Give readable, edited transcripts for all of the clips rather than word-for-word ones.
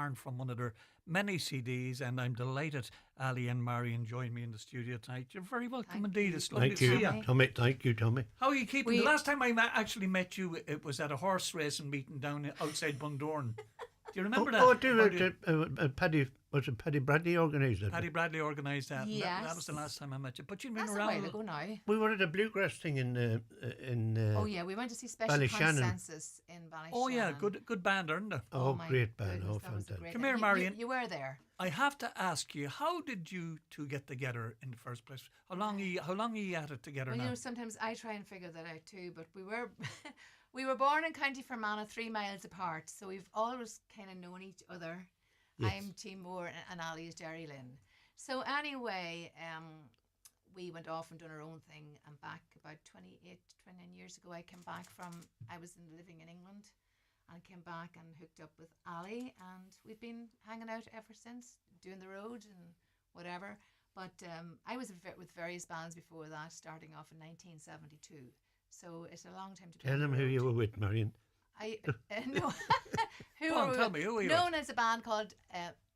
torn from one of their many CDs, and I'm delighted Ali and Marian joined me in the studio tonight. You're very welcome indeed. It's lovely to see you. Tommy. Thank you, Tommy. How are you keeping? The last time I actually met you, it was at a horse racing meeting down outside Bundorn. Do you remember that? Paddy, was it Paddy Bradley organised it? Paddy Bradley organised that. Yes. That was the last time I met you. But you've been That's around. a while ago now. We were at a bluegrass thing in Oh yeah, we went to see Special Ballyshannon. Consensus in Ballyshannon. Oh yeah, good band, aren't they? Oh, my great band. goodness, Oh, that was fantastic. great. Come here, And Marian. You were there. I have to ask you, how did you two get together in the first place? How long are you at it together Well, now? you know, sometimes I try and figure that out too. But we were we were born in County Fermanagh, 3 miles apart, so we've always kind of known each other. Yes. I'm Tim Moore and Ali is Jerry Lynn. So anyway, we went off and done our own thing. And back about 29 years ago, I was living in England, and came back and hooked up with Ali, and we've been hanging out ever since, doing the road and whatever. But I was with various bands before that, starting off in 1972. So it's a long time to be Tell them who you were with, Marian. No. Tell me, who are you known as a band called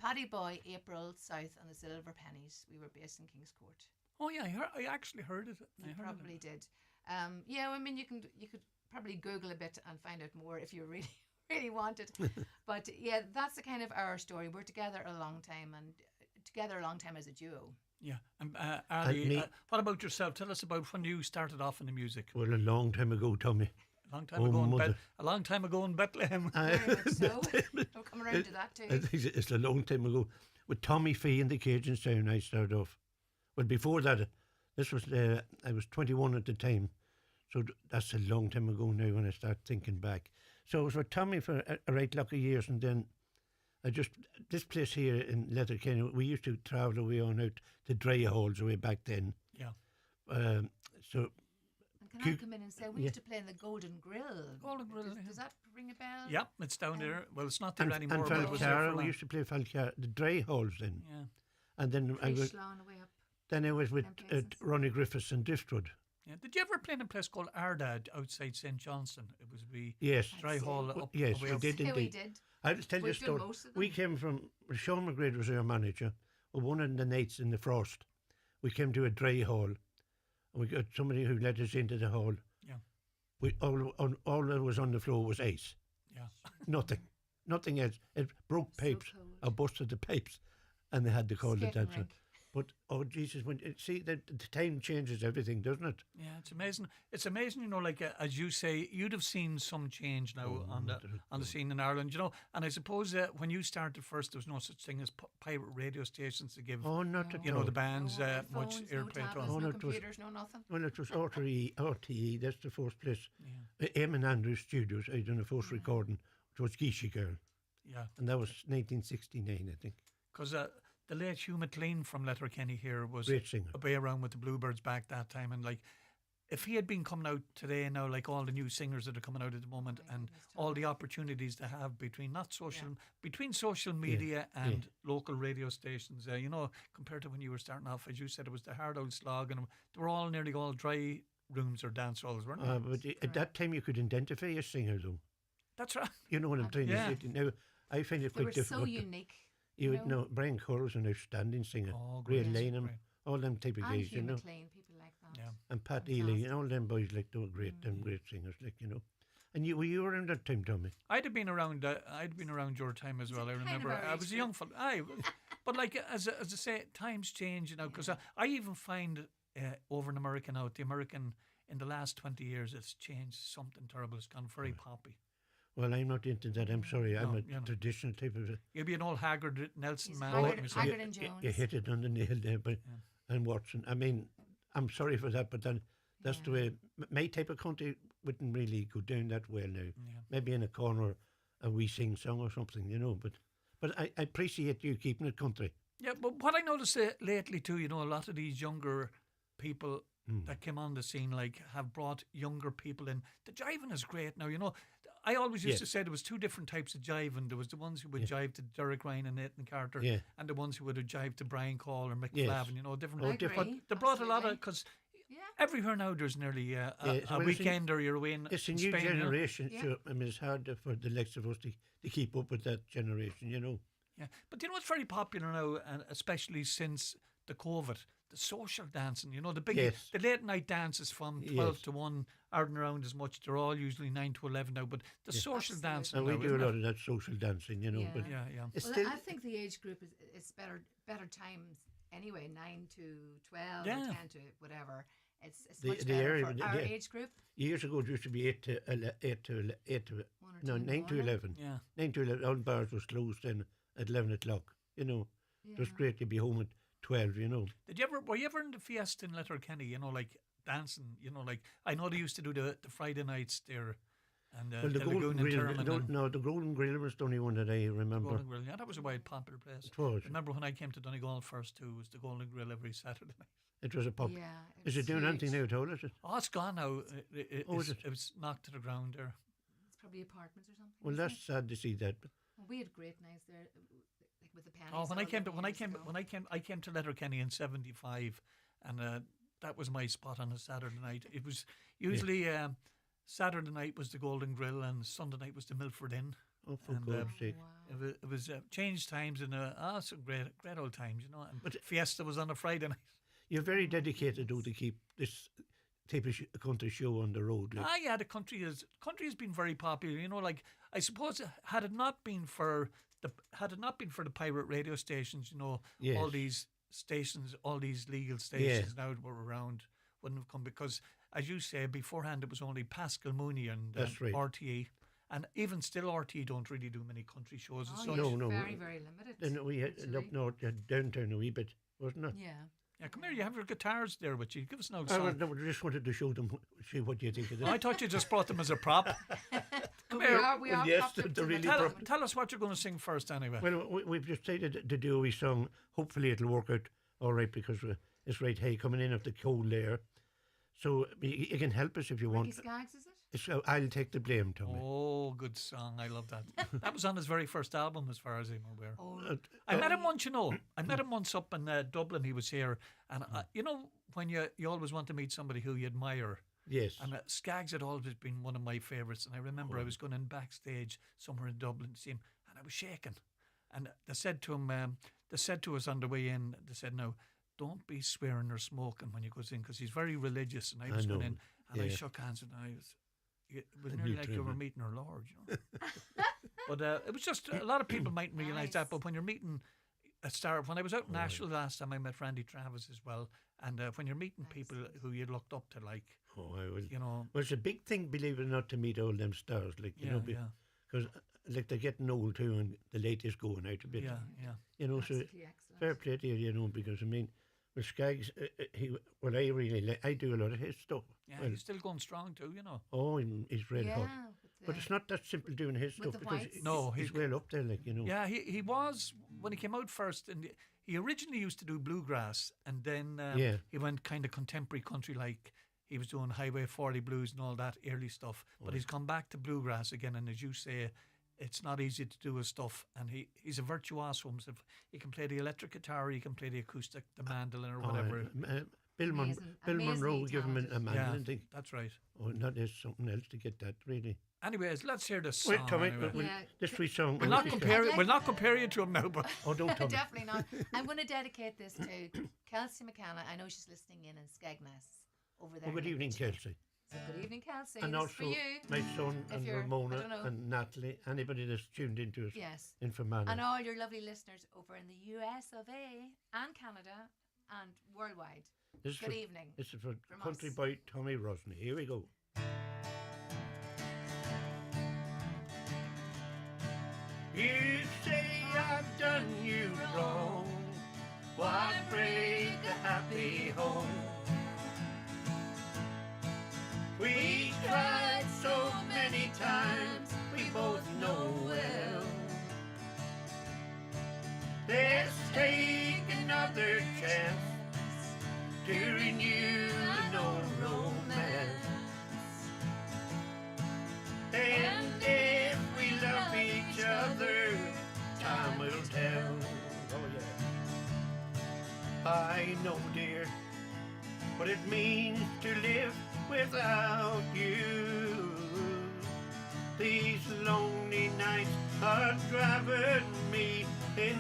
Paddy Boy, April, South and the Silver Pennies. We were based in King's Court. Oh yeah, I actually heard it. You probably did. Yeah, I mean, you could probably Google a bit and find out more if you really, really wanted. But yeah, that's the kind of our story. We're together a long time, and together a long time as a duo. Yeah. Ali, what about yourself? Tell us about when you started off in the music. Well, a long time ago, Tommy. A long time ago in Bethlehem. Very much so. We'll come around to that too. I think it's a long time ago. With Tommy Fee and the Cajun Sound, I started off. Well, before that, this was I was 21 at the time, so that's a long time ago now when I start thinking back. So I was with Tommy for a right lot of years, and then this place here in Letterkenny, we used to travel away on out to dry halls away back then. Yeah. So. And can I come in and say, we used to play in the Golden Grill. Golden Grill. Does that ring a bell? Yeah, it's down there. Well, it's not there anymore. And but it was there for we long. used to play Falcara, the dry halls then. Yeah. And then I was with Ronnie Griffiths and Driftwood. Yeah. Did you ever play in a place called Ardad outside St. Johnston? It was dry hall up. Yes, we did indeed. We did. I'll tell you a story. We came from, Sean McGrade was our manager. One of the nights in the frost, we came to a dry hall, and we got somebody who let us into the hall. Yeah. All that was on the floor was ice. Yeah. Nothing else. It broke pipes or busted the pipes, and they had to call the dancer. But oh Jesus, see the time changes everything, doesn't it? Yeah, it's amazing. It's amazing, you know. Like as you say, you'd have seen some change now on the scene in Ireland, you know. And I suppose when you started first, there was no such thing as pirate radio stations to give. The bands much airplay. No computers, no nothing. Well, it was RTE. That's the first place. Yeah. Eamon Andrews Studios. I done the first recording. It was Geisha Girl. Yeah. And that was 1969, I think. Because the late Hugh McLean from Letterkenny here was great singer. Away around with the Bluebirds back that time, and like if he had been coming out today now, like all the new singers that are coming out at the moment, and all the opportunities they have between social media and local radio stations, compared to when you were starting off, as you said, it was the hard old slog, and they were nearly all dry rooms or dance halls, weren't they? But at that time you could identify a singer though. That's right. You know what I'm trying to say. Now I find it quite difficult. They were so unique. You would know Brian Curl's an outstanding singer. Ray Lanham, all them type of guys, Hugh McLean, people like that. Yeah. And Pat Ely, and all them boys like they were great, them great singers, like, you know. And you were around that time, Tommy. I'd have been around your time as well. I remember I was a young fella. But like as I say, times change, you know. Because I even find over in America now, the American in the last 20 years, it's changed something terrible. It's gone very poppy. Well, I'm not into that. I'm sorry. I'm a traditional type of it. You'll be an old Haggard Nelson man. Haggard and Jones. You hit it on the nail there, and Watson. I mean, I'm sorry for that, but then that's the way. My type of country wouldn't really go down that well now. Yeah. Maybe in a corner, a wee sing song or something, you know. But I appreciate you keeping it country. Yeah, but what I noticed lately too, you know, a lot of these younger people that came on the scene have brought younger people in. The jiving is great now, you know. I always used to say there was two different types of jiving. There was the ones who would jive to Derek Ryan and Nathan Carter, and the ones who would have jived to Brian Call or Mick Flavin, you know, different. I agree. They brought a lot of, because everywhere now there's nearly a weekend or you're away in It's a new Spain, generation, so I mean, it's hard for the likes of us to keep up with that generation, you know. Yeah, but you know what's very popular now, and especially since the COVID, the social dancing. You know, the big, Yes. the late night dances from 12 Yes. to 1 aren't around as much. They're all usually 9 to 11 now. But the social Absolutely. dancing And now, we do a isn't lot it? of that social dancing, you know. Yeah. But Yeah, yeah. it's Well, still I think the age group is better times anyway. 9 to 12, Yeah. or 10 to whatever. It's The- much the better area- for the- our yeah. age group. years ago it used to be 8 to 1 or 2 no in the 9 to morning. 11. Yeah. 9 to 11. All bars was closed then at 11 o'clock. You know, it was Yeah. great to be home at 12. You know. Were you ever in the fiesta in Letterkenny? You know, like dancing. You know, like I know they used to do the Friday nights there, and Well, the Lagoon in Termon. no, the Golden Grill was the only one that I remember. Golden Grill. Yeah, that was a wide popular place. It was. Remember when I came to Donegal first too? It was the Golden Grill every Saturday night. It was a pub. Yeah. Is was it doing anything huge. now at all? Is it? Oh, it's gone now. Oh, is it? It was knocked to the ground there. It's probably apartments or something. Well, isn't that's it? sad to see that. Well, we had great nights there, like with the pennies. Oh, when all I came to them when I years came ago. when I came to Letterkenny in '75, and that was my spot on a Saturday night. It was usually Saturday night was the Golden Grill, and Sunday night was the Milford Inn. Oh, for And, God's sake. Wow. It was changed times and some great old times, you know. And But- Fiesta was on a Friday night. You're very dedicated, though, to keep this type of country show on the road. Like. Yeah, the country has been very popular. You know, like I suppose had it not been for the pirate radio stations, you know, Yes. all these stations, all these legal stations now that were around wouldn't have come, because, as you say, beforehand it was only Pascal Mooney and That's right. RTE, and even still RTE don't really do many country shows. as Oh, such. yes, No, very, very limited. Then we had actually. up north, downtown a wee bit, wasn't it? Yeah. Yeah, come here. You have your guitars there with you. Give us an old I song. just wanted to show them, see what you think of I this. thought you just brought them as a prop. But here. we are Yes, popped up they're to the really top. Tell us what you're going to sing first, anyway. Well, we've decided to do a wee song. Hopefully it'll work out all right, because it's right high coming in of the cold air. So you can help us if you Ricky want. Skaggs, is it? I'll take the blame, Tommy. Oh, good song. I love that. That was on his very first album, as far as I'm aware. Oh, I met him once, you know. I met him once up in Dublin. He was here. And, you know, when you always want to meet somebody who you admire. Yes. And Skaggs had always been one of my favourites. And I remember I was going in backstage somewhere in Dublin to see him, and I was shaking. And they said to him, they said to us on the way in, they said, "No, don't be swearing or smoking when you goes in," because he's very religious. And I was going know. in, and I Yeah. shook hands, and it was And nearly you like too, you were man. meeting our Lord, you know. But it was just, a lot of people mightn't realise that, Nice. but when you're meeting a star, when I was out in Nashville last time, I met Randy Travis as well, and when you're meeting people who you looked up to, like, Oh, I will. you know, Well, it's a big thing, believe it or not, to meet all them stars. Like, you yeah, know, yeah, because like they're getting old too, and the late is going out a bit. yeah, yeah. You know, so absolutely excellent. fair play to you, you know, because I mean, with Skaggs, I really like, I do a lot of his stuff. Yeah, Well, he's still going strong too, you know. oh, he's red Yeah, hot. with But the- it's not that simple doing his With stuff, the because whites? No, he's well up there, like, you know. Yeah, he was, when he came out first, and he originally used to do bluegrass, and then Yeah. he went kind of contemporary country, like he was doing Highway 40 blues and all that early stuff. But he's come back to bluegrass again, and as you say, it's not easy to do his stuff, and he's a virtuoso himself. He can play the electric guitar, he can play the acoustic, the mandolin, or whatever. Bill Amazing- Monroe amazingly gave him a talented. mandolin thing. That's right. Oh, that is something else to get that, really. Anyways, let's hear this song. Wait, Tommy, anyway. Yeah. this sweet song. We'll not I'd compare like- we'll not compare you to him now, but Oh, don't tell me. Definitely not. I'm going to dedicate this to Kelsey McKenna. I know she's listening in Skegness over there. Oh, good in evening, Lincolnshire. Kelsey. So good evening, Kelsey. And This is also for you. my son If and you're- I Ramona don't know. and Natalie, anybody that's tuned into us Yes. in Fermanagh. And all your lovely listeners over in the US of A and Canada and worldwide. This is Good for, evening. This is for from country us. boy Tommy Rosney. Here we go. You say I've done you wrong. Why break a happy home? We tried so many times, we both know well. Let's take another chance to renew the old romance. And if we love each other, time will tell. Oh yeah. I know, dear, what it means to live without you. These lonely nights are driving me insane.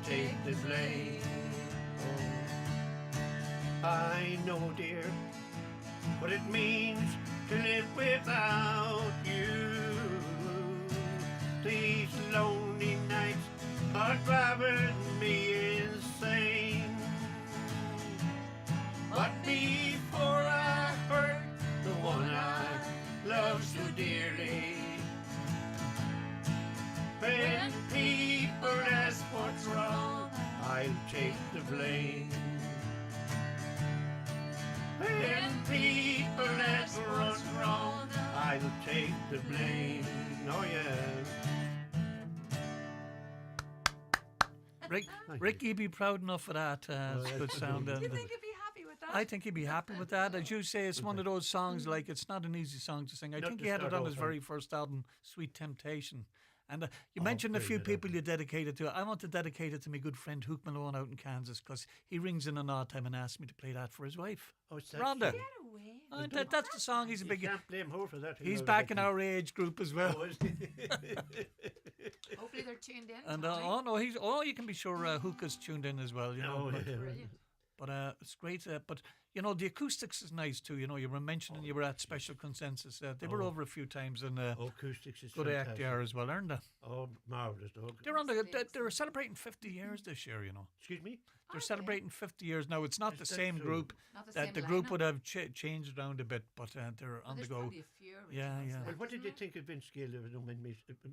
take the blame. Oh, I know, dear, what it means to live without you. These lonely nights are driving me insane. But before I hurt the one I love so dearly, when people ask what's wrong, I'll take the blame. When people ask what's wrong, I'll take the blame. Oh yeah. Rick, you'd be proud enough of that. It's good sound. Do you And think he'd be happy with that? I think he'd be happy with that. As you say, it's one of those songs, like, it's not an easy song to sing. I Not think to he had it start on off his on. very first album, Sweet Temptation. And you mentioned a few brilliant people album. you dedicated to. I want to dedicate it to my good friend Hook Malone out in Kansas, because he rings in an odd time and asks me to play that for his wife. Oh, it's that Rhonda. song. Get away. That's the song. He's a You big. can't blame her for that. you He's know, back that in can- our age group as well. Oh, is he? Hopefully they're tuned in. And Tommy. you can be sure Hook is tuned in as well. You know, Oh, but, yeah. Brilliant. but it's great. But you know, the acoustics is nice too. You know, you were mentioning you were at Special Consensus. They were Oh. over a few times, and Acoustics is good act fantastic. they are as well, aren't they? Oh, marvellous dog. They're on they're celebrating 50 years this year. You know, Excuse me? they're Okay. celebrating 50 years now. It's not Is the that same so? group. Not the That same the group lineup. would have changed around a bit, but they're Well, on the there's go. probably a few originals Yeah, yeah. left, Well, what did isn't you there? think of Vince Gill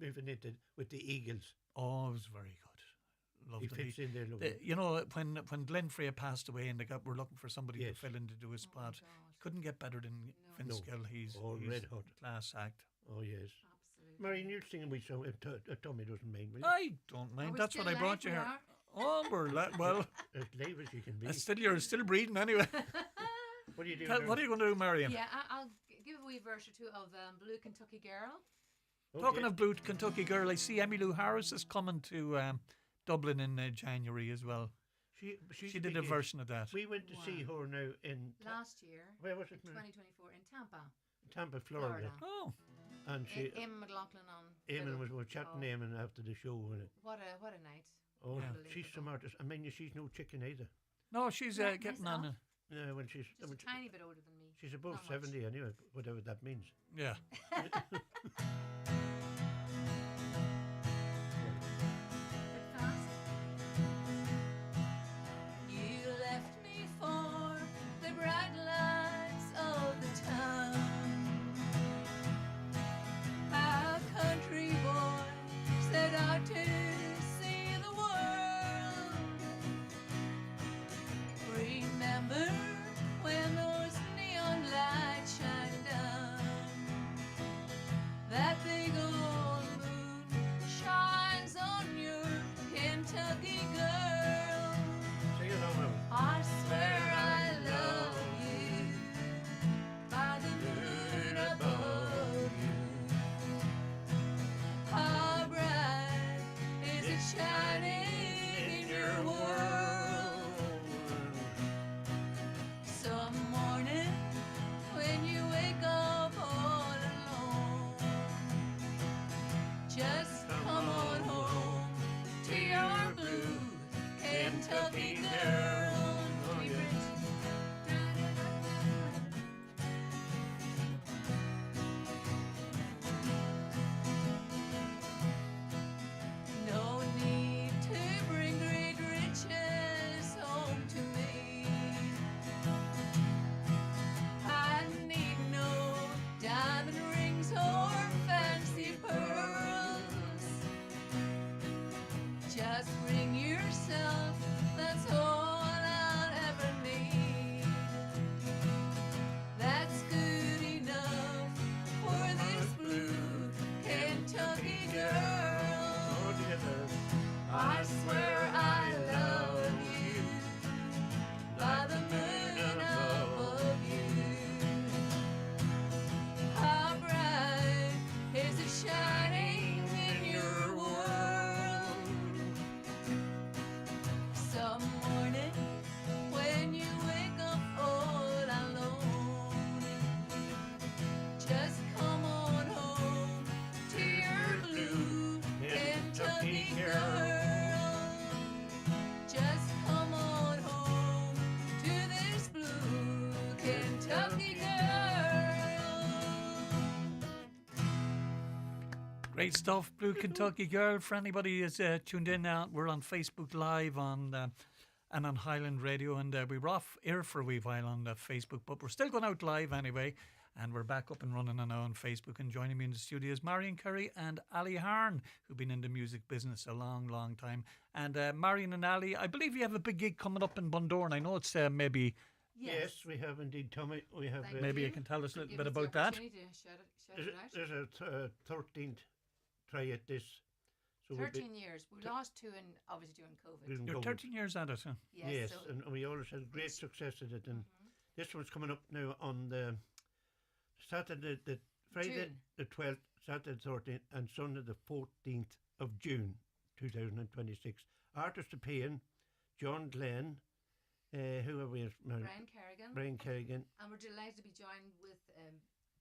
moving into with the Eagles? Oh, it was very good. Loved He it. fits in there, lovely. You know, when Glenn Frey passed away and were looking for somebody to Yes. fill in to do his Oh my spot, God. couldn't get better than Vince No. Gill. He's Red hot. a class act. Oh, yes. Absolutely. Marian, you're singing with some, if Tommy doesn't mind, will you? I don't Are mind. we That's still what I live? brought you We here. are? Oh, well, As live as you can be. you're still breathing anyway. What are you doing? What are you going to do, Marian? Yeah, I'll give a wee verse or two of Blue Kentucky Girl. Talking of Blue Kentucky Girl, I see Emmylou Harris is coming to Dublin in January as well. She did a version of that. We went to see her now in Last year, where was it? in now? 2024, in Tampa, Tampa, Florida. Florida. Oh, And she, Eamon McLaughlin on. Eamon fiddle. was chatting Oh, to Eamon after the show. What a night. Oh, Yeah. she's some artist. I mean, she's no chicken either. no, she's Yeah, getting nice on. enough. Yeah, when she's Just a tiny bit older than me. she's above Not much. 70 anyway, whatever that means. Yeah. Bit fast. You left me for the bright lights of the town. A country boy set out to see the world. Remember when those neon lights shine down? That big old moon shines on your Kentucky girl. Sing along now. I swear I love you by the moon above you. How bright is it shining in your world? Some morning when you wake up all alone, just come on home to your blue Kentucky girl. Oh, yeah. No need to bring great riches home to me. I need no diamond rings or fancy pearls. Just bring yourself, that's all I'll ever need. That's good enough for this blue Kentucky girl. Oh, dear, I swear I love you by the moon above you. How bright is it shining in your world? Some morning Nice stuff, Blue Kentucky Girl. For anybody who's tuned in now, we're on Facebook Live and on Highland Radio, and we were off air for a wee while on Facebook, but we're still going out live anyway, and we're back up and running now on Facebook. And joining me in the studio is Marian Curry and Ali Harn, who've been in the music business a long, long time. And Marian and Ali, I believe you have a big gig coming up in Bundoran. I know it's maybe... Yes, we have indeed, Tommy. We have. Maybe you can tell us a little bit about that. There's a 13th try at this. So 13 years. We lost 2 in obviously during COVID. You're 13 years at it, huh? Yes, so and we always had great success at it. And this one's coming up now on the Saturday, the Friday June. the 12th, Saturday the 13th, and Sunday the 14th of June 2026. Artists are paying John Glenn. Who are we? Brian Kerrigan. And we're delighted to be joined with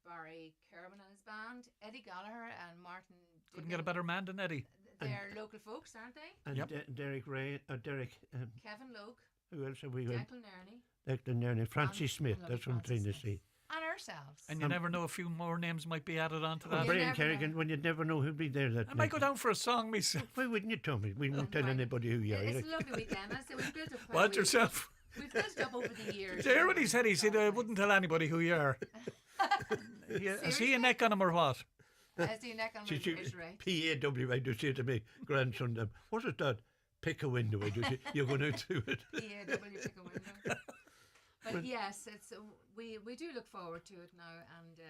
Barry Kerwin and his band, Eddie Gallagher and Martin. Couldn't get a better man than Eddie. They're local folks, aren't they? And Derek Ray, Derek. Kevin Loke. Who else have we got? Declan Nerney. Francie Smith. That's what I'm trying to say. And ourselves. And you never know, a few more names might be added on to that. Brian Kerrigan, when you'd never know who'd be there that I might go down for a song myself. Why wouldn't you, Tommy? We won't tell anybody who you are. It's a lovely weekend. I say we've built up. What yourself? We've built up over the years. Did you hear what he said? He said, I wouldn't tell anybody who you are. Is he a neck on him or what? Is he a neck on him? PAW, I do say to my grandson, what is that? Pick a window, I do say. You're going out to it. PAW, pick a window. But yes, it's we do look forward to it now, and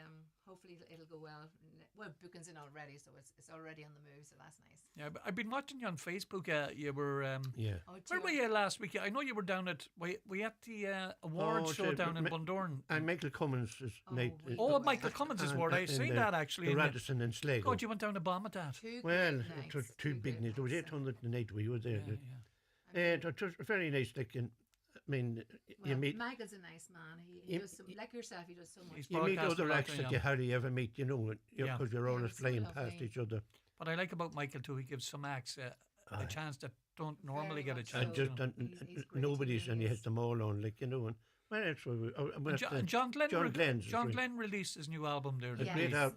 hopefully it'll go well. Well, booking's in already, so it's already on the move, so that's nice. Yeah, but I've been watching you on Facebook. You were where were you last week? I know you were down at we at the awards show down in Bundoran. And Michael Cummins is night. Michael Cummins' award. I seen that actually. The Radisson and Sligo. God, you went down to bomb at that. Well, it was two big nights. There was 800 the night we were there. It was very nice. I mean, you meet. Michael's a nice man. He does like yourself. He does so much. You meet other acts that you hardly ever meet, because you're always flying past each other. What I like about Michael too, he gives some acts a chance that don't normally get a chance. Nobody's, and he has them all on, and well, that's why John Glenn released his new album there. A great nice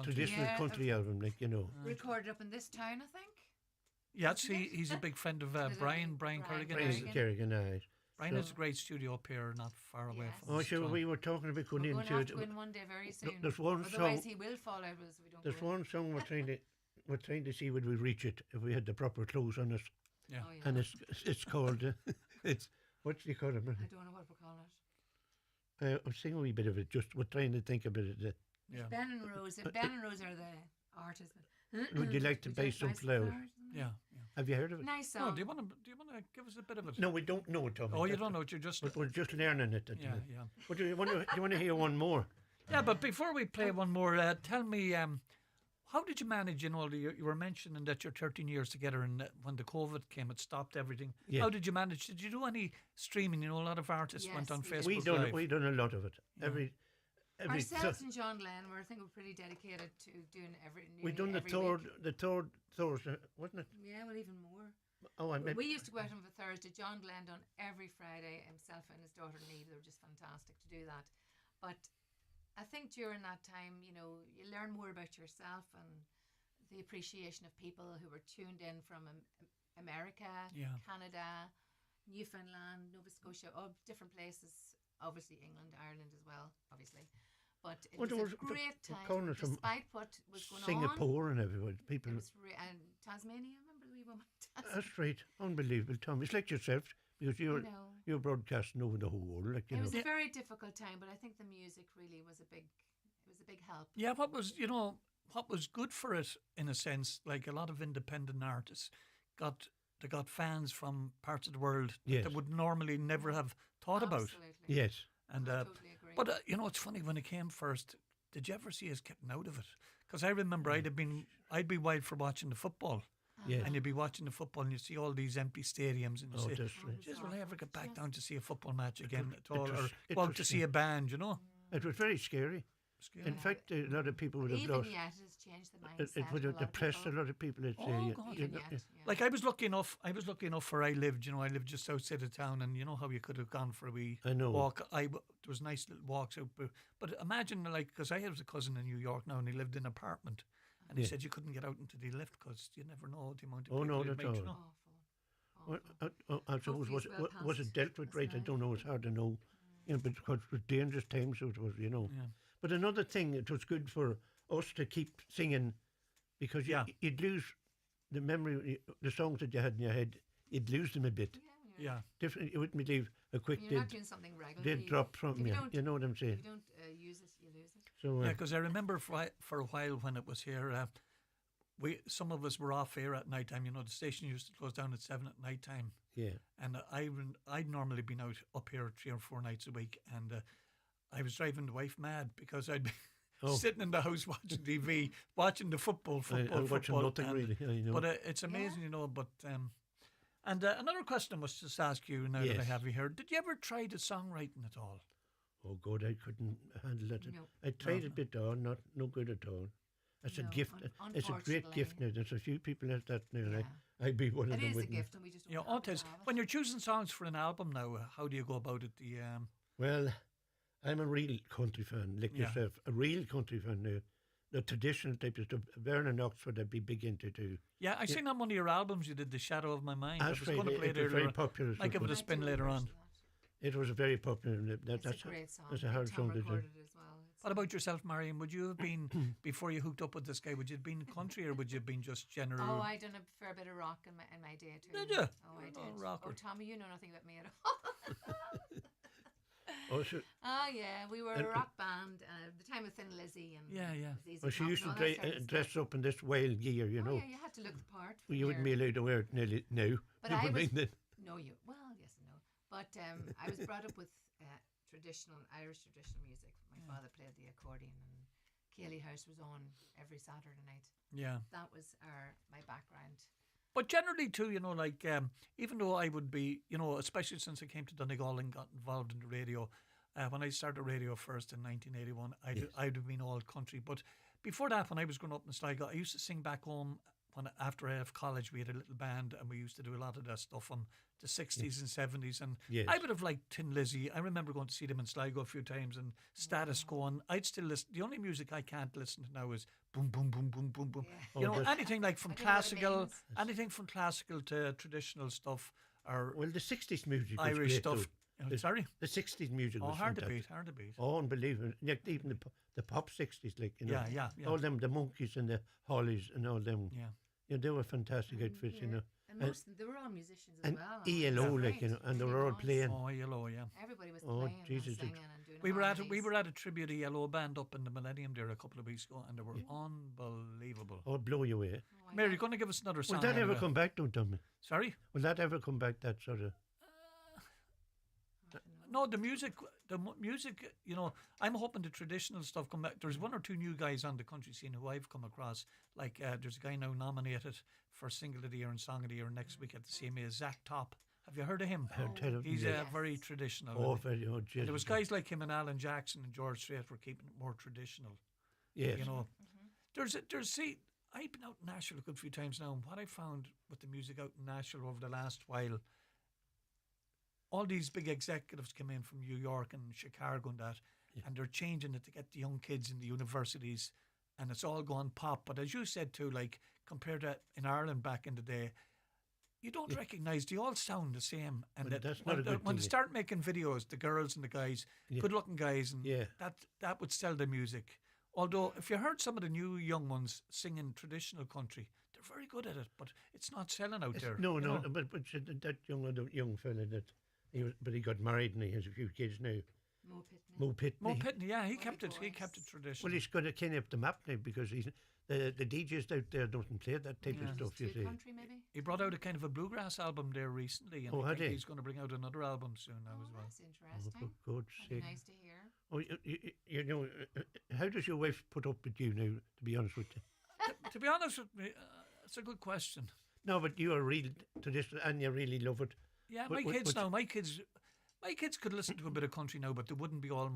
traditional country album, Recorded up in this town, I think. Yeah, he's a big friend of Brian Kerrigan. Brian Kerrigan, aye. Brian has a great studio up here, not far away from us. Sure, we were talking about going into it. We're going to go in one day very soon. There's one Otherwise he will fall out as we don't. There's one song we're trying to see would we reach it if we had the proper clothes on us. Yeah. Oh, yeah. And it's called what do you call it? I don't know what we're calling it. I'm singing a wee bit of it. Just we're trying to think about it. Yeah. Ben and Rose. Ben and Rose are the artists. Would you like to buy some flowers? Yeah. Have you heard of it? Nice song. No, do you want to give us a bit of it? No, we don't know it, Tommy. Oh, you don't know it. You're just. But we're just learning it. Yeah. But do you want to hear one more? Yeah, but before we play one more, tell me, how did you manage? You were mentioning that you're 13 years together, and when the COVID came, it stopped everything. Yeah. How did you manage? Did you do any streaming? A lot of artists went on Facebook Live. We done a lot of it. Yeah. Ourselves and John Glenn, I think we're pretty dedicated to doing We've done the third Thursday, wasn't it? Yeah, well, even more. Oh, we used to go out on the Thursday. John Glenn done every Friday. Himself and his daughter Neve, they were just fantastic to do that. But I think during that time, you learn more about yourself and the appreciation of people who were tuned in from America, Canada, Newfoundland, Nova Scotia, all different places. Obviously England, Ireland as well, obviously. But it was a great time, despite what was going Singapore and everywhere. People. And Tasmania, remember the wee woman? That's right. Unbelievable, Tom. It's like yourself, because you're broadcasting over the whole world. It was a very difficult time, but I think the music really was a big help. Yeah, what was good for it, in a sense, like a lot of independent artists they got fans from parts of the world that would normally never have thought about. Yes. And I totally agree. but it's funny, when it came first, did you ever see us getting out of it? Because I remember I'd be wild for watching the football. Yes. And you'd be watching the football and you see all these empty stadiums and you say, right. will I ever get back down to see a football match again at all? Or go out to see a band, It was very scary. In fact, a lot of people would have lost. Even yet, it's changed the mindset. It would have depressed a lot of people. Like I was lucky enough where I lived. I lived just outside of town, and you know how you could have gone for a wee walk. There was nice little walks out, but imagine, because I have a cousin in New York now, and he lived in an apartment, and he said you couldn't get out into the lift because you never know the amount of Oh, people no, you'd that's meet, you all. know. Awful. Well, I suppose Hopefully it's well was it past dealt with this right? I now. don't know. It's hard to know. You know, but because it was dangerous times, so it was, you know. Yeah. But another thing, it was good for us to keep singing because Yeah. you'd lose the memory, the songs that you had in your head. You'd lose them a bit. Yeah. Different. You wouldn't leave a quick. When you're not doing something regularly. They'd drop from if you. don't- You know what I'm If saying? you don't use it, you lose it. So Yeah, because I remember for a while when it was here, some of us were off air at night time. You know, the station used to close down at 7 at night time, yeah. and I'd normally been out up here 3 or 4 nights a week, and I was driving the wife mad because I'd be sitting in the house watching TV, watching the football, I'm watching nothing and- really. I know. But it's amazing, you know. But and another question I must just ask you now that I Yes. have you here: did you ever try the songwriting at all? Oh God, I couldn't handle it. No. I tried a bit on, no good at all. It's a No, gift. It's a great gift now. There's a few people like that now. Yeah. And I'd be one of It them. is a wouldn't I? gift, and we just don't Yeah, happen to Otis, have it. when you're choosing songs for an album now, how do you go about it? Well, I'm a real country fan, like Yeah. yourself. A real country fan now. The traditional type of stuff. Vernon Oxford, I'd be big into too. Yeah, I seen on one of your albums you did "The Shadow of My Mind." I That's was right. going to play It it was very earlier. popular. I give it a I spin do later verse on. of that. It was a very popular. It's That's a great song. That's a hard Tom song to do. recorded it as well. It's What about yourself, Marian? Would you have been before you hooked up with this guy? Would you have been country or would you have been just general? Oh, I done a fair bit of rock in my day too. Did you? Oh, I Oh, did. rocker. Oh, Tommy, you know nothing about me at all. Oh, so, Oh, yeah, we were a rock band at the time of Thin Lizzy and Yeah, yeah. Easy well, she Come used and to all that sort of dress stuff. up in this wild gear, you Oh, know. yeah, you had to look the part. Well, you wouldn't be allowed to wear it nearly now. But You I would was- mean that- No, you. Well, yes and no. But I was brought up with traditional Irish traditional music. My father played the accordion, and Cayley House was on every Saturday night. Yeah. That was my background. But generally, too, you know, like, even though I would be, you know, especially since I came to Donegal and got involved in the radio, when I started radio first in 1981, I'd have been all country. But before that, when I was growing up in Sligo, I used to sing back home. After I left college, we had a little band and we used to do a lot of that stuff from the 60s and 70s. And Yes. I would have liked Tin Lizzy. I remember going to see them in Sligo a few times and Status Quo. And I'd still listen. The only music I can't listen to now is boom, boom, boom, boom, boom, boom. Yeah. You know, that's- anything like from I don't know what it classical, means. anything from classical to traditional stuff or Well, the 60s music was Irish great, stuff. though. You know, The- sorry? The 60s music Oh, was hard to fantastic. beat, hard to beat. Oh, unbelievable. Like, even the pop 60s, like, you know. Yeah, yeah, yeah. All them, the Monkeys and the Hollies and all them. Yeah. Yeah, they were fantastic outfits, you know. And most of them, they were all musicians as And well. ELO, It was like, you know, great. and they Really were all was. playing. Oh, yellow, yeah. Everybody was Oh, playing Jesus, and it- singing and doing We were harmonies. at a tribute to Yellow band up in the Millennium there a couple of weeks ago, and they were unbelievable. Oh, blow you away. Oh, I Mary, know. you're going to give us another song? Will that ever anyway. come back, don't tell me? Sorry? Will that ever come back, that sort of... No, the music, you know, I'm hoping the traditional stuff come back. There's one or two new guys on the country scene who I've come across. Like, there's a guy now nominated for Single of the Year and Song of the Year next week at the CMA, Zach Top. Have you heard of him? I've heard of him, He's yes. very traditional. Oh, And very... Oh, Jesus. there was guys like him and Alan Jackson and George Strait were keeping it more traditional. Yes. You know, see, I've been out in Nashville a good few times now, and what I found with the music out in Nashville over the last while, all these big executives come in from New York and Chicago and that, and they're changing it to get the young kids in the universities, and it's all gone pop. But as you said too, like compared to in Ireland back in the day, you don't recognise, they all sound the same. And Well, that that's when, not a they- good when they thing. start making videos, the girls and the guys, good-looking guys, and Yeah. that would sell the music. Although, if you heard some of the new young ones singing traditional country, they're very good at it, but it's not selling out there. No, you no, know. but that young fella that... He got married and he has a few kids now. Mo Pitney. Mo Pitney. Mo Pitney, yeah, he kept it voice. traditional. Well, he's got to kind of up the map now because he's the DJs out there don't play that type of Yeah. stuff. You Street see. country, maybe. He brought out a kind of a bluegrass album there recently, and Oh, I had think he? he's going to bring out another album soon now Oh, as well. that's Oh, interesting. for God's That'd be sake! nice to hear. Oh, you know, how does your wife put up with you now? To be honest with you, To be honest with me, it's a good question. no, but you are real to this, and you really love it. Yeah, But- my kids could listen to a bit of country now, but they wouldn't be all.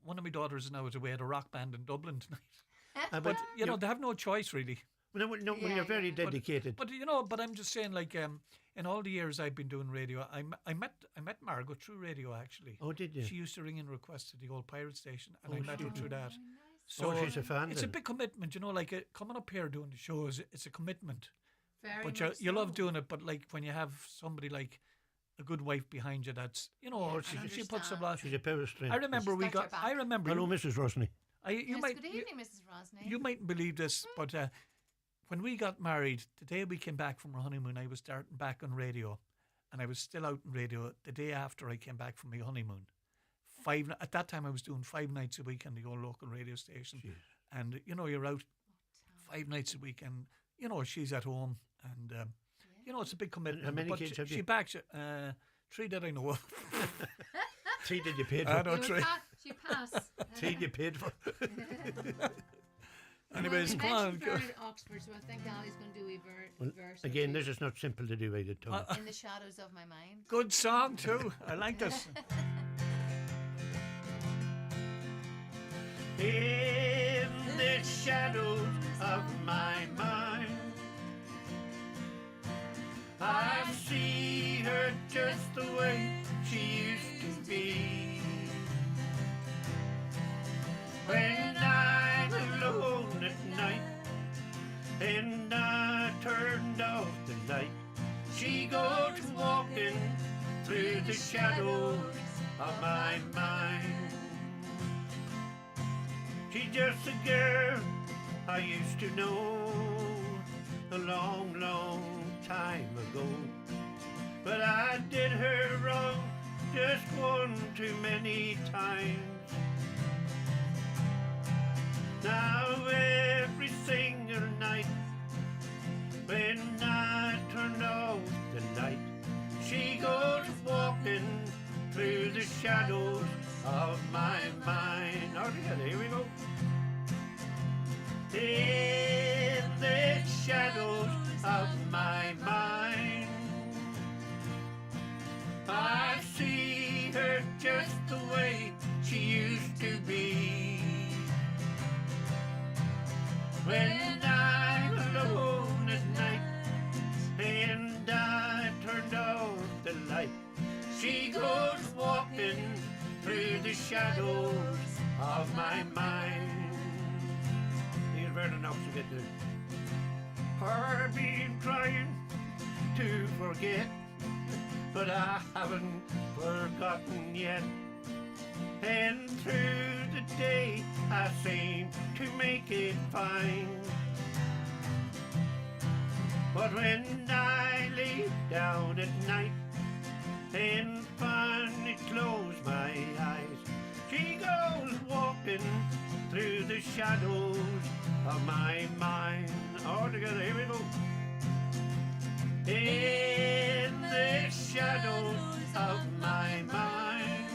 One of my daughters now is away at a rock band in Dublin tonight. But you know, they have no choice really. Well, no, when Yeah, you're very yeah. dedicated. But you know, but I'm just saying, like, in all the years I've been doing radio, I met Margot through radio actually. Oh, did you? She used to ring in requests to the old pirate station, and Oh, I met her shit. through that. Very nice. So she's a fan it's a then. big commitment, like coming up here doing the shows. It's a commitment, Very but much you love so. doing it. But like when you have somebody like a good wife behind you, that's she puts a lot. She's a power strength. I remember She's we got your got. back. I remember. Hello, Mrs. Rosny. You Yes, might. good evening, Mrs. Rosny. You mightn't believe this, but when we got married, the day we came back from our honeymoon, I was starting back on radio, and I was still out on radio the day after I came back from my honeymoon. At that time, I was doing 5 nights a week on the old local radio station, and you're out 5 nights a week, and she's at home, and it's a big commitment. How many but kids have she you? backs it. 3 that I know of. 3 did you paid I for? know 3. She passed. 3 you paid for. Anyways, well, come you on. mentioned Ferriter Oxford, so I think Ali's going to do a verse. or Again, two. this is not simple to do either, Tom. In the shadows of my mind. Good song too. I like this. In the shadows of my mind, I see her just the way she used to be. When I'm alone at night and I turned off the light, she goes walking through the shadows of my mind. She's just a girl I used to know a long, long time ago. But I did her wrong just one too many times. Now every single night when I turn off the light, she goes walking through the shadows of my mind. All together, here we go. In the shadows of my mind, I see her just the way she used to be. When I'm alone at night and I turned off the light, she goes walking through the shadows of my mind. Here's Vernon Knox to get there. I've been trying to forget, but I haven't forgotten yet. And through the day I seem to make it fine. But when I lay down at night and finally close my eyes, she goes walking through the shadows of my mind. All together, here we go. In the shadows of my mind,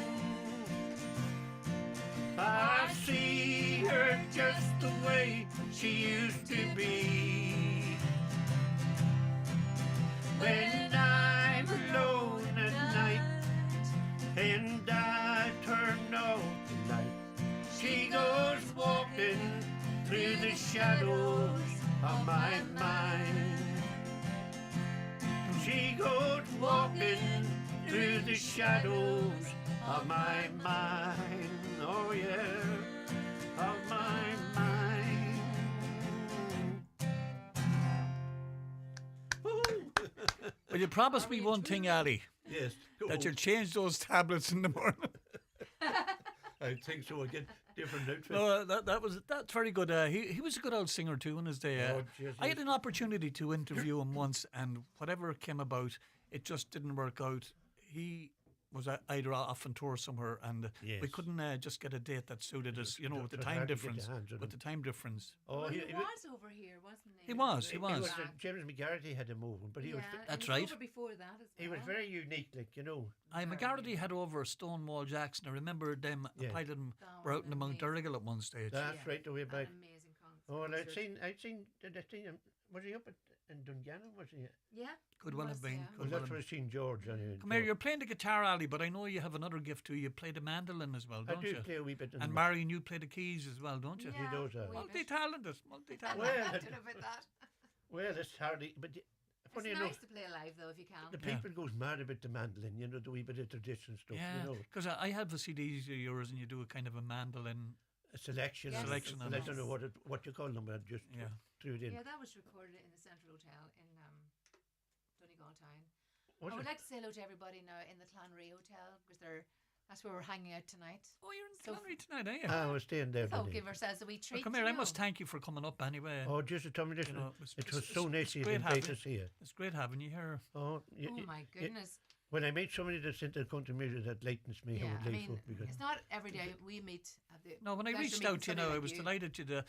I see her just the way she used to be. When I'm alone at night and I turn off the light, she goes walking through the shadows of my mind. She goes walking through the shadows of my mind. Oh yeah, of my mind. Will you promise me one thing, Ali? Yes. That you'll change those tablets in the morning. I think so. I get different outfits. No, that's very good. He was a good old singer too in his day. Oh, yes, I had yes. an opportunity to interview him once, and whatever came about, it just didn't work out. He was either off on tour somewhere, and we Yes. couldn't just get a date that suited us. With the was time hard to get difference. your hands on With him. the time difference. Oh, He was over here, wasn't he? He was. He was James McGarity had him over, but he was and That's he was right. over before that as well. he was very unique, like McGarity had over Stonewall Jackson. I remember them. Yeah. A pilot them Oh, were out in the Mount amazing. Errigal at one stage. That's right the way back. An amazing concert. Oh, and I'd seen him. Was he up in Dungannon? Was he? Yeah. Could he well was, have been. yeah. Could Well, well that's have where I seen George. Anyway. Come here, you're playing the guitar, Ali, but I know you have another gift too. You play the mandolin as well, I don't do you? play a wee bit. And Marian, you play the keys as well, don't you? Yeah, does, a wee bit. Multi-talented, multi-talented. Well, I don't know about that. Well, it's hardly. But funny It's enough, nice to play live though if you can. the Yeah. people goes mad about the mandolin. The wee bit of tradition stuff. Yeah, because I have the CDs of yours, and you do a kind of a mandolin a selection. Yes, Selection of I it. don't know what you call them, but I just Yeah. threw it in. Yeah, that was recorded in the Central Hotel in Donegal town. Was I would it? like to say hello to everybody now in the Clanry Hotel because that's where we're hanging out tonight. Oh, you're in So- Clanry tonight, are you? I was staying there So today. give ourselves a wee Well, treat. come here, I you must know. thank you for coming up anyway. Oh, just to tell me this. You know, it was so it's nice to great invite having- us here. It's great having you here. Oh, Oh my goodness. when I meet somebody that's into country music, that lightens me. Yeah, I would I like mean, up because it's not every day we meet at the. No, when I pleasure reached meeting out to you, somebody I like was you. delighted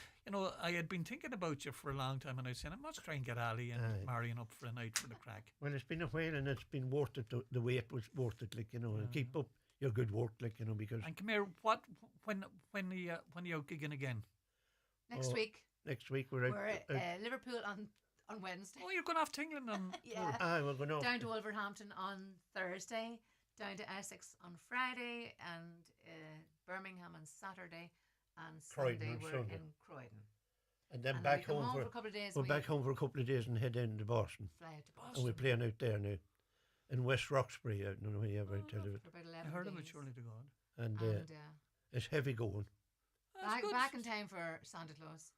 I had been thinking about you for a long time, and I said I must try and get Ali and Aye. Marian up for a night for the crack. well, it's been a while and it's been worth it. The wait was worth it, like and keep up your good work, like because And come here, when are you out gigging again? Next Oh, week next week we're out. we're at Liverpool on Wednesday. Oh, you're going off to England on. Yeah. We're going off. Down to Wolverhampton on Thursday, down to Essex on Friday, and Birmingham on Saturday, and Croydon Sunday on we're Sunday. in Croydon. And then And back we come home for for a couple of days. we're we back home for a couple of days and head into Boston. fly out to And Boston we're playing out there now in West Roxbury. I don't know if you ever tell you it. for about I 11 heard days. of it, surely to God. And And it's heavy going. That's good. back in time for Santa Claus.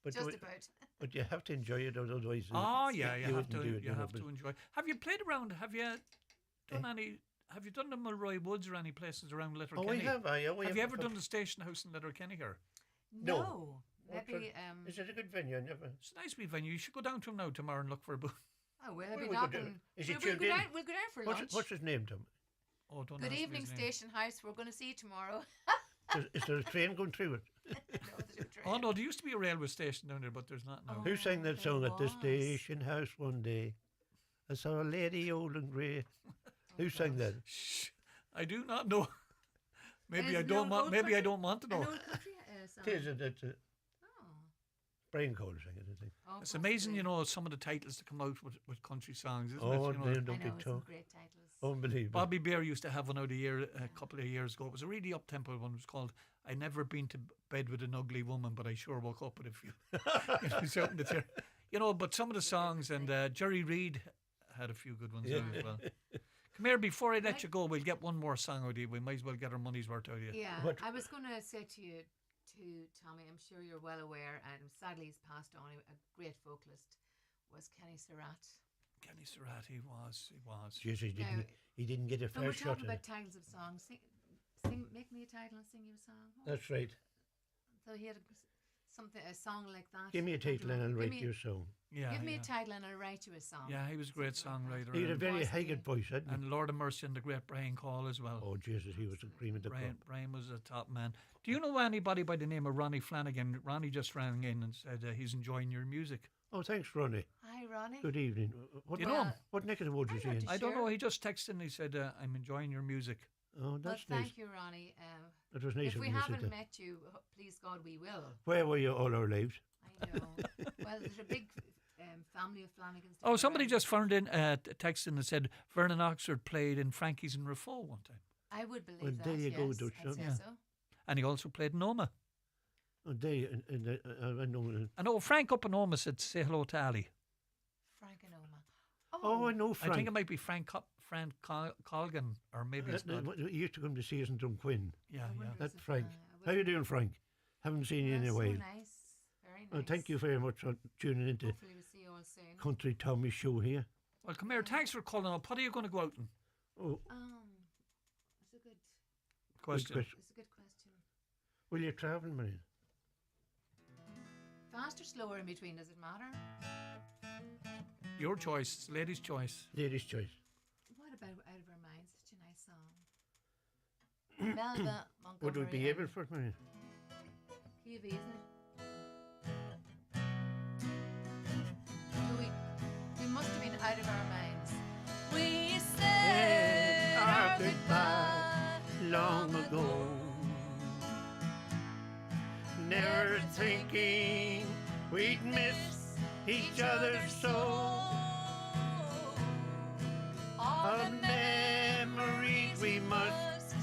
But Just you, about. but you have to enjoy it, otherwise. Oh yeah, you have wouldn't to. do it, You have but- to enjoy. Have you played around? Have you done any? Have you done the Mulroy Woods or any places around Letterkenny? Oh, we have. Have you ever done the Station House in Letterkenny here? No. What's Maybe. Is it a good venue? I never. It's a nice wee venue. You should go down to him now tomorrow and look for a booth. Oh, well, Well, I'll be we could do knocking. it. Is he we'll tuned go in? down. We'll go down for lunch. What's his name, Tom? Oh, don't Good ask me evening, his name. Station House. We're going to see you tomorrow. Is there a train going through it? No, there's no train. Oh no, there used to be a railway station down there, but there's not now. Oh. Who sang that there song at the was. station house one day? I saw a lady old and grey. Who sang that? Shh, I do not know. Maybe Is I it don't an want. old Maybe I country- don't want to An know. old country song. It is. It's Oh. Brian Cole sang it, I think. Oh, It's amazing, possibly. you know, some of the titles that come out with country songs, isn't Oh, it? You know, they I don't know, be it's some talk. great titles. Unbelievable. Bobby Bear used to have one out a couple of years ago. It was a really up-tempo one. It was called "I Never Been to Bed with an Ugly Woman, but I Sure Woke Up with a Few." You know, something that's here. You know, but some of the songs, and Jerry Reed had a few good ones there as well. Come here, before I let you go, we'll get one more song out of you. We might as well get our money's worth out of you. Yeah, What- I was going to say to you, Tommy, I'm sure you're well aware, and sadly he's passed on, a great vocalist was Kenny Surratt. Kenny Surratt, he was. Jeez, Now, he didn't get a when we're fair shot talking at about it. titles of songs, make me a title and sing you a song. Oh, That's right. so he had a song like that. Give me a title and I'll Give write me- you a song. Yeah, Give me yeah. a title and I'll write you a song. Yeah, he was a great songwriter. He had a and- very was high he? voice, hadn't he? and Lord of Mercy and the great Brian Call as well. Oh, Jesus, he was a cream of the crop. Brian was a top man. Do you know anybody by the name of Ronnie Flanagan? Ronnie just rang in and said he's enjoying your music. Oh, thanks, Ronnie. Hi, Ronnie. Good evening. What, Do you know him? what neck of the woods I'm is he not in? too I don't Sure. know. He just texted and he said, I'm enjoying your music. Oh, Well, that's nice. thank you, Ronnie. That was nice If of we him to say haven't that. met you, please God, we will. Where were you all our lives? I know. Well, there's a big family of Flanagans. Oh, somebody just phoned in, texted and said Vernon Oxford played in Frankie's and Rafo one time. I would believe Well, that. there you go, yes, Dutch, I'd say yeah. so. And he also played in Oma. Oh, they, I know. I know Frank up in Oma said, say hello to Ali. Frank and Oma. Oh, I know Frank. I think it might be Frank Colgan, or maybe it's not. He used to come to see us in Drumquin. Yeah, I yeah. wonder That's is it, Frank. I How you wouldn't- doing, Frank? Haven't seen you in Yeah, a so while. nice. Very nice. Oh, thank you very much for tuning into Hopefully we'll see you all soon. Country Tommy show here. Well, come here. Thanks for calling up. What are you going to go out in? Oh, It's a good Question. question. it's a good question. Will you travel, Marian? Fast or slower in between, does it matter? Your choice. It's ladies' choice. Ladies' choice. What about Out of Our Minds? Such a nice song. Melba Montgomery. Would we be and able for it, Marian? QV, isn't it? So we must have been out of our minds. We said our goodbye long ago. Never thinking we'd miss each other so. All Our memories we must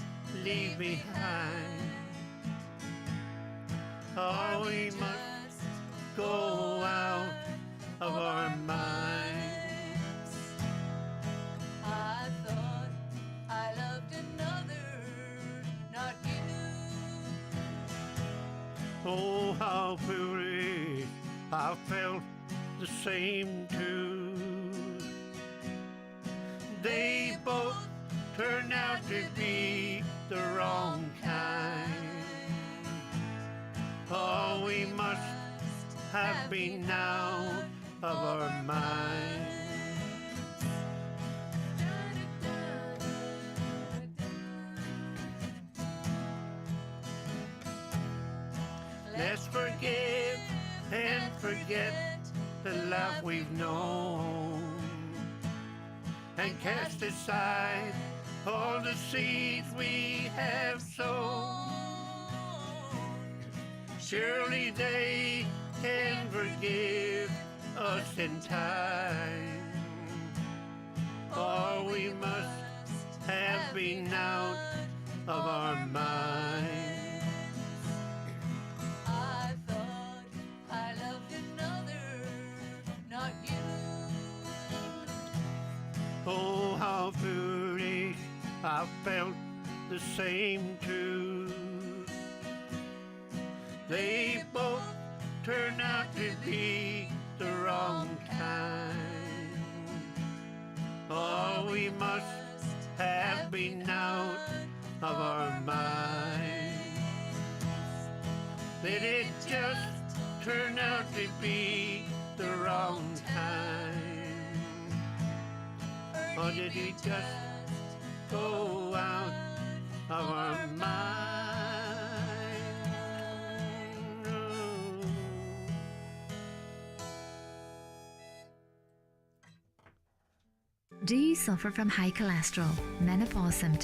leave behind. Or we must go out of our minds. I thought I loved another, not you. Oh, how foolish, I felt the same too. They both turned out to be the wrong kind. Oh, we must have been out of our minds. Let's forgive and forget the love we've known, and cast aside all the seeds we have sown. Surely they can forgive us in time, or we must have been out of our minds. I thought I loved another, not you. Oh, how foolish, I felt the same too. They both turned out to be the wrong kind. Oh, we must have been out of our minds. Did it just turn out to be the wrong time? Or did we just go out of our minds? Do you suffer from high cholesterol, menopause symptoms?